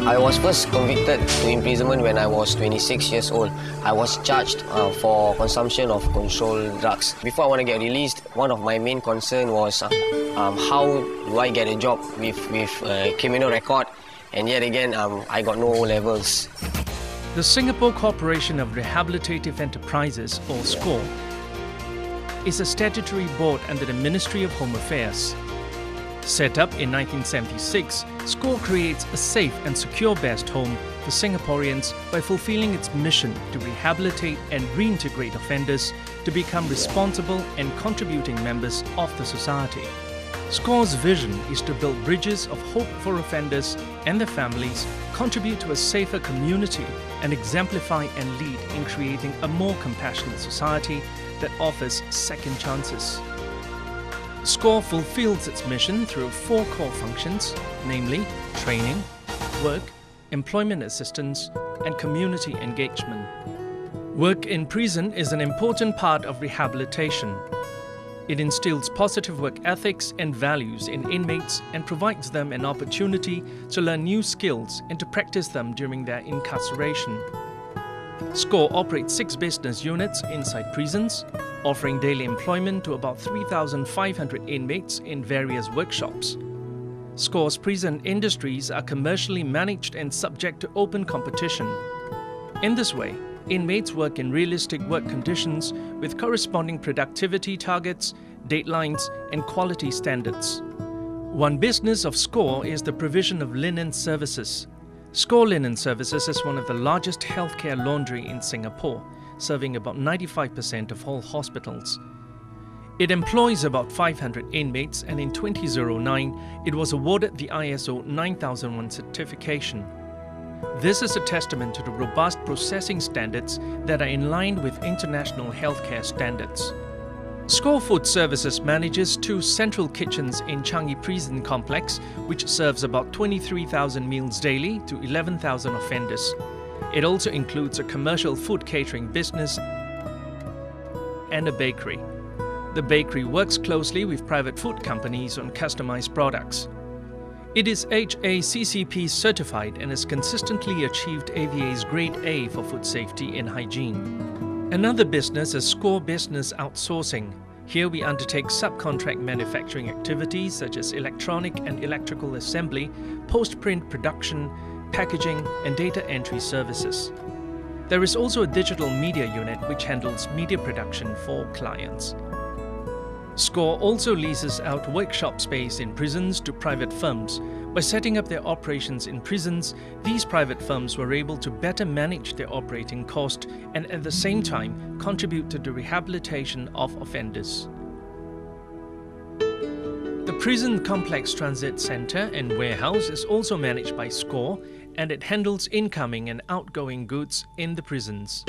I was first convicted to imprisonment when I was 26 years old. I was charged for consumption of controlled drugs. Before I want to get released, one of my main concerns was how do I get a job with a criminal record, and yet again I got no O-levels. The Singapore Corporation of Rehabilitative Enterprises, or SCORE, is a statutory board under the Ministry of Home Affairs. Set up in 1976, SCORE creates a safe and secure best home for Singaporeans by fulfilling its mission to rehabilitate and reintegrate offenders to become responsible and contributing members of the society. SCORE's vision is to build bridges of hope for offenders and their families, contribute to a safer community, and exemplify and lead in creating a more compassionate society that offers second chances. SCORE fulfills its mission through 4 core functions, namely training, work, employment assistance, and community engagement. Work in prison is an important part of rehabilitation. It instills positive work ethics and values in inmates and provides them an opportunity to learn new skills and to practice them during their incarceration. SCORE operates 6 business units inside prisons, offering daily employment to about 3,500 inmates in various workshops. SCORE's prison industries are commercially managed and subject to open competition. In this way, inmates work in realistic work conditions with corresponding productivity targets, deadlines, and quality standards. One business of SCORE is the provision of linen services. SCORE Linen Services is one of the largest healthcare laundry in Singapore, serving about 95% of all hospitals. It employs about 500 inmates, and in 2009, it was awarded the ISO 9001 certification. This is a testament to the robust processing standards that are in line with international healthcare standards. SCORE Food Services manages 2 central kitchens in Changi Prison Complex, which serves about 23,000 meals daily to 11,000 offenders. It also includes a commercial food catering business and a bakery. The bakery works closely with private food companies on customized products. It is HACCP certified and has consistently achieved AVA's Grade A for food safety and hygiene. Another business is SCORE Business Outsourcing. Here we undertake subcontract manufacturing activities such as electronic and electrical assembly, post-print production, packaging, and data entry services. There is also a digital media unit which handles media production for clients. SCORE also leases out workshop space in prisons to private firms. By setting up their operations in prisons, these private firms were able to better manage their operating cost and at the same time contribute to the rehabilitation of offenders. The Prison Complex Transit Centre and Warehouse is also managed by SCORE, and it handles incoming and outgoing goods in the prisons.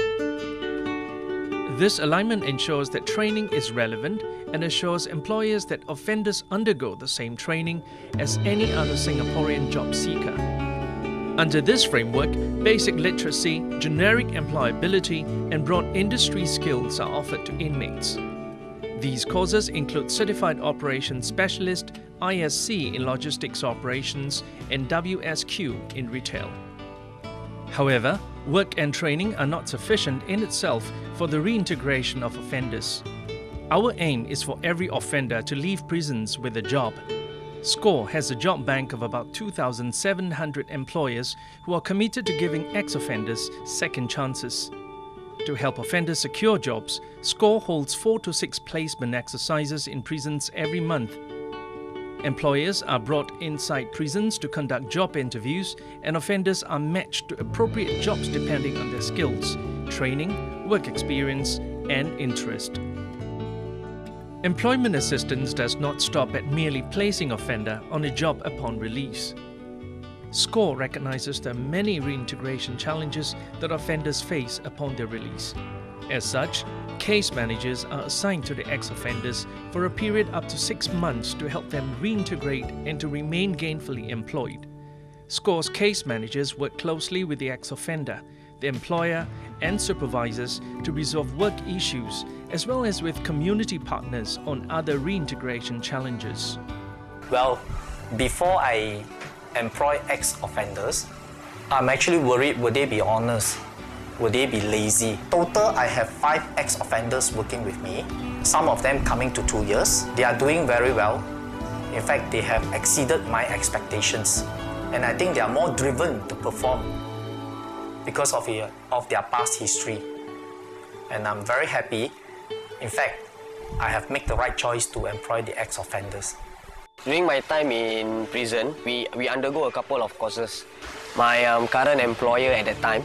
This alignment ensures that training is relevant and assures employers that offenders undergo the same training as any other Singaporean job seeker. Under this framework, basic literacy, generic employability, and broad industry skills are offered to inmates. These courses include Certified Operations Specialist, ISC in Logistics Operations, and WSQ in Retail. However, work and training are not sufficient in itself for the reintegration of offenders. Our aim is for every offender to leave prisons with a job. SCORE has a job bank of about 2,700 employers who are committed to giving ex-offenders second chances. To help offenders secure jobs, SCORE holds 4 to 6 placement exercises in prisons every month. Employers are brought inside prisons to conduct job interviews, and offenders are matched to appropriate jobs depending on their skills, training, work experience, and interest. Employment assistance does not stop at merely placing offender on a job upon release. SCORE recognizes the many reintegration challenges that offenders face upon their release. As such, case managers are assigned to the ex-offenders for a period up to 6 months to help them reintegrate and to remain gainfully employed. SCORE's case managers work closely with the ex-offender, the employer, and supervisors to resolve work issues, as well as with community partners on other reintegration challenges. Well, before I employ ex-offenders, I'm actually worried, would they be honest? Would they be lazy? Total, I have 5 ex-offenders working with me. Some of them coming to 2 years. They are doing very well. In fact, they have exceeded my expectations. And I think they are more driven to perform because of their past history. And I'm very happy. In fact, I have made the right choice to employ the ex-offenders. During my time in prison, we undergo a couple of courses. My current employer at that time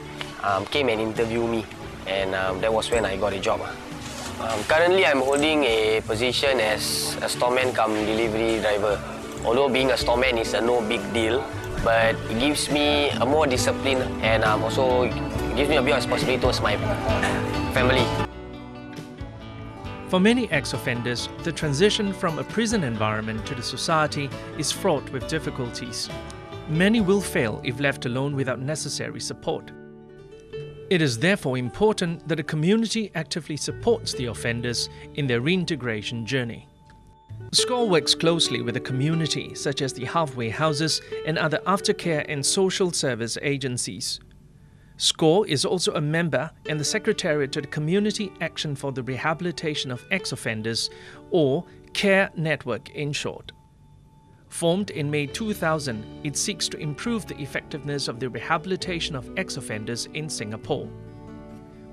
came and interviewed me, and that was when I got a job. Currently, I'm holding a position as a storeman cum delivery driver. Although being a storeman is a no big deal, but it gives me a more discipline and also gives me a bit of responsibility towards my family. For many ex-offenders, the transition from a prison environment to the society is fraught with difficulties. Many will fail if left alone without necessary support. It is therefore important that the community actively supports the offenders in their reintegration journey. SCORE works closely with the community, such as the halfway houses and other aftercare and social service agencies. SCORE is also a member and the Secretariat to the Community Action for the Rehabilitation of Ex-Offenders, or CARE Network in short. Formed in May 2000, it seeks to improve the effectiveness of the rehabilitation of ex-offenders in Singapore.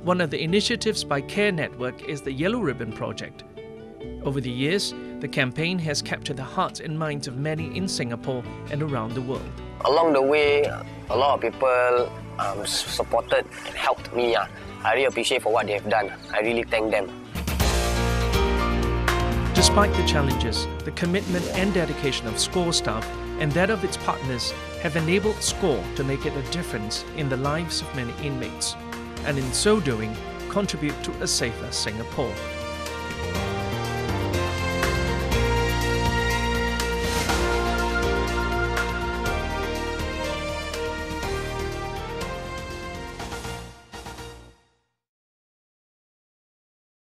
One of the initiatives by CARE Network is the Yellow Ribbon Project. Over the years, the campaign has captured the hearts and minds of many in Singapore and around the world. Along the way, a lot of people supported and helped me. I really appreciate for what they have done. I really thank them. Despite the challenges, the commitment and dedication of SCORE staff and that of its partners have enabled SCORE to make it a difference in the lives of many inmates, and in so doing, contribute to a safer Singapore.